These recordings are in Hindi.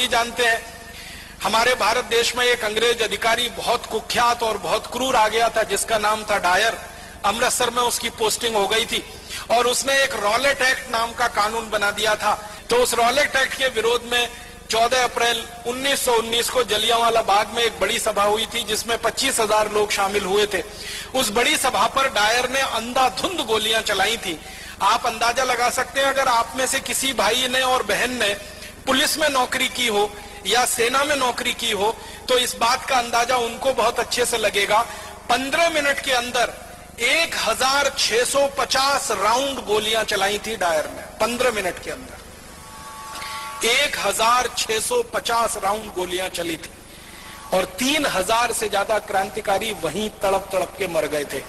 भी जानते हैं, हमारे भारत देश में एक अंग्रेज अधिकारी बहुत कुख्यात और बहुत क्रूर आ गया था, जिसका नाम था डायर। अमृतसर में उसकी पोस्टिंग हो गई थी और उसने एक रॉलेट एक्ट नाम का कानून बना दिया था। तो उस रॉलेट एक्ट के विरोध में 14 अप्रैल 1919 को जलियांवाला बाग में एक बड़ी सभा हुई थी, जिसमें 25,000 लोग शामिल हुए थे। उस बड़ी सभा पर डायर ने अंधाधुंध गोलियां चलाई थी। आप अंदाजा लगा सकते हैं, अगर आप में से किसी भाई ने और बहन ने पुलिस में नौकरी की हो या सेना में नौकरी की हो, तो इस बात का अंदाजा उनको बहुत अच्छे से लगेगा। 15 मिनट के अंदर 1650 राउंड गोलियां चलाई थी डायर ने। 15 मिनट के अंदर 1650 राउंड गोलियां चली थी और 3000 से ज्यादा क्रांतिकारी वहीं तड़प तड़प के मर गए थे।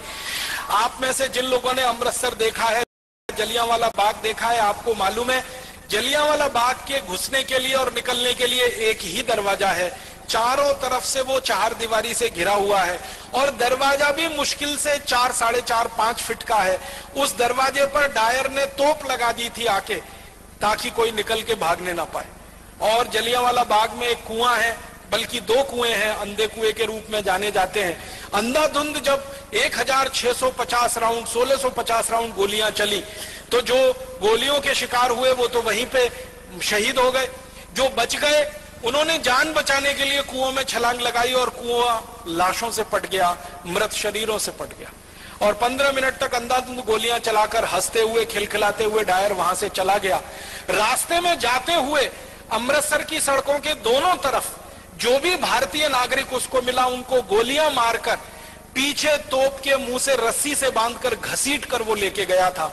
आप में से जिन लोगों ने अमृतसर देखा है, जलियांवाला बाग देखा है, आपको मालूम है जलियांवाला बाग के घुसने के लिए और निकलने के लिए एक ही दरवाजा है। चारों तरफ से वो चार दीवारी से घिरा हुआ है और दरवाजा भी मुश्किल से 4, 4.5, 5 फीट का है। उस दरवाजे पर डायर ने तोप लगा दी थी आके, ताकि कोई निकल के भागने ना पाए। और जलियांवाला बाग में एक कुआं है, बल्कि 2 कुएं हैं, अंधे कुएं के रूप में जाने जाते हैं। अंधाधुंध जब 1650 राउंड 1650 राउंड गोलियां चली, तो जो गोलियों के शिकार हुए वो तो वहीं पे शहीद हो गए। जो बच गए उन्होंने जान बचाने के लिए कुओं में छलांग लगाई और कुआं लाशों से पट गया, मृत शरीरों से पट गया। और 15 मिनट तक अंधाधुंध गोलियां चलाकर हंसते हुए खिलखिलाते हुए डायर वहां से चला गया। रास्ते में जाते हुए अमृतसर की सड़कों के दोनों तरफ जो भी भारतीय नागरिक उसको मिला, उनको गोलियां मारकर पीछे तोप के मुंह से रस्सी से बांधकर घसीट कर वो लेके गया था।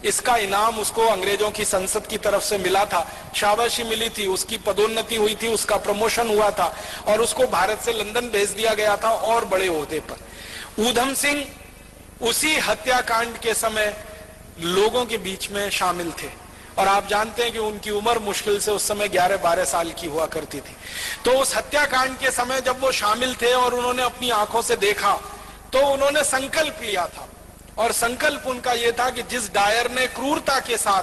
इसका इनाम उसको अंग्रेजों की संसद की तरफ से मिला था, शाबाशी मिली थी, उसकी पदोन्नति हुई थी, उसका प्रमोशन हुआ था और उसको भारत से लंदन भेज दिया गया था और बड़े ओहदे पर। ऊधम सिंह उसी हत्याकांड के समय लोगों के बीच में शामिल थे और आप जानते हैं कि उनकी उम्र मुश्किल से उस समय 11-12 साल की हुआ करती थी। तो उस हत्याकांड के समय जब वो शामिल थे और उन्होंने अपनी आंखों से देखा, तो उन्होंने संकल्प लिया था और संकल्प उनका यह था कि जिस डायर ने क्रूरता के साथ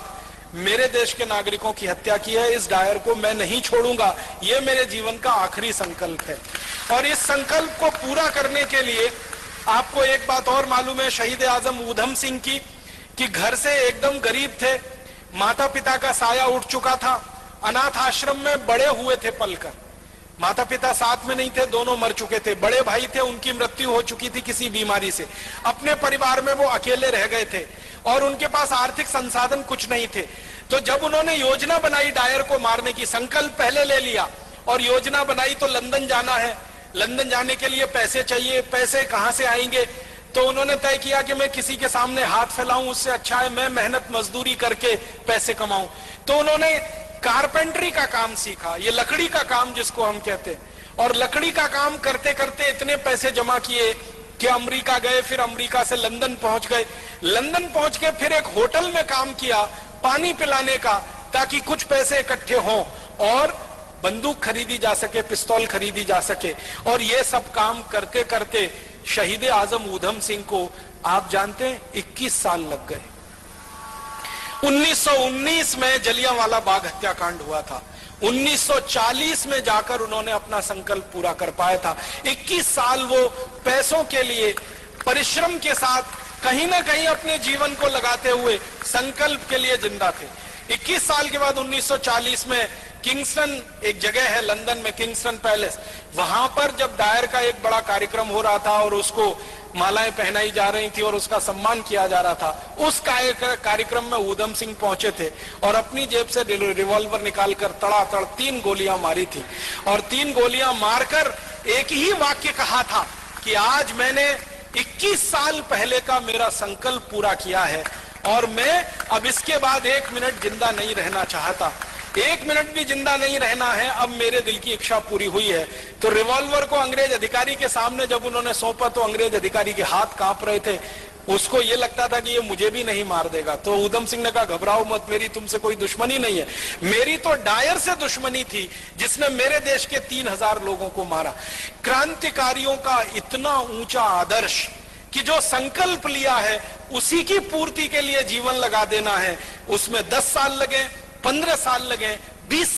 मेरे देश के नागरिकों की हत्या की है, इस डायर को मैं नहीं छोड़ूंगा। यह मेरे जीवन का आखिरी संकल्प है। और इस संकल्प को पूरा करने के लिए आपको एक बात और मालूम है शहीद आजम ऊधम सिंह की, कि घर से एकदम गरीब थे, माता पिता का साया उठ चुका था, अनाथ आश्रम में बड़े हुए थे पलकर। माता पिता साथ में नहीं थे, दोनों मर चुके थे। बड़े भाई थे, उनकी मृत्यु हो चुकी थी किसी बीमारी से। अपने परिवार में वो अकेले रह गए थे और उनके पास आर्थिक संसाधन कुछ नहीं थे। तो जब उन्होंने योजना बनाई डायर को मारने की, संकल्प पहले ले लिया और योजना बनाई, तो लंदन जाना है, लंदन जाने के लिए पैसे चाहिए, पैसे कहां से आएंगे? तो उन्होंने तय किया कि मैं किसी के सामने हाथ फैलाऊं, उससे अच्छा है मैं मेहनत मजदूरी करके पैसे कमाऊं। तो उन्होंने कारपेंटरी का काम सीखा, ये लकड़ी का काम जिसको हम कहते हैं, और लकड़ी का काम करते करते इतने पैसे जमा किए कि अमेरिका गए, फिर अमेरिका से लंदन पहुंच गए। लंदन पहुंच के फिर एक होटल में काम किया पानी पिलाने का, ताकि कुछ पैसे इकट्ठे हों और बंदूक खरीदी जा सके, पिस्तौल खरीदी जा सके। और ये सब काम करते करते शहीद आजम ऊधम सिंह को आप जानते हैं 21 साल लग गए। 1919 में जलियांवाला बाग हत्याकांड हुआ था, 1940 में जाकर उन्होंने अपना संकल्प पूरा कर पाया था। 21 साल वो पैसों के लिए परिश्रम के साथ कहीं ना कहीं अपने जीवन को लगाते हुए संकल्प के लिए जिंदा थे। 21 साल के बाद 1940 में किंगस्टन एक जगह है लंदन में, किंगस्टन पैलेस, वहां पर जब डायर का एक बड़ा कार्यक्रम हो रहा था और उसको मालाएं पहनाई जा रही थी और उसका सम्मान किया जा रहा था, उस कार्यक्रम में ऊधम सिंह पहुंचे थे और अपनी जेब से रिवॉल्वर निकालकर तड़ातड़ 3 गोलियां मारी थी। और 3 गोलियां मारकर एक ही वाक्य कहा था कि आज मैंने 21 साल पहले का मेरा संकल्प पूरा किया है और मैं अब इसके बाद 1 मिनट जिंदा नहीं रहना चाहता, 1 मिनट भी जिंदा नहीं रहना है, अब मेरे दिल की इच्छा पूरी हुई है। तो रिवॉल्वर को अंग्रेज अधिकारी के सामने जब उन्होंने सौंपा तो अंग्रेज अधिकारी के हाथ कांप रहे थे, उसको ये लगता था कि ये मुझे भी नहीं मार देगा। तो ऊधम सिंह ने कहा घबराओ मत, मेरी तुमसे कोई दुश्मनी नहीं है, मेरी तो डायर से दुश्मनी थी जिसने मेरे देश के 3000 लोगों को मारा। क्रांतिकारियों का इतना ऊंचा आदर्श कि जो संकल्प लिया है उसी की पूर्ति के लिए जीवन लगा देना है, उसमें 10 साल लगे, 15 साल लगे, 20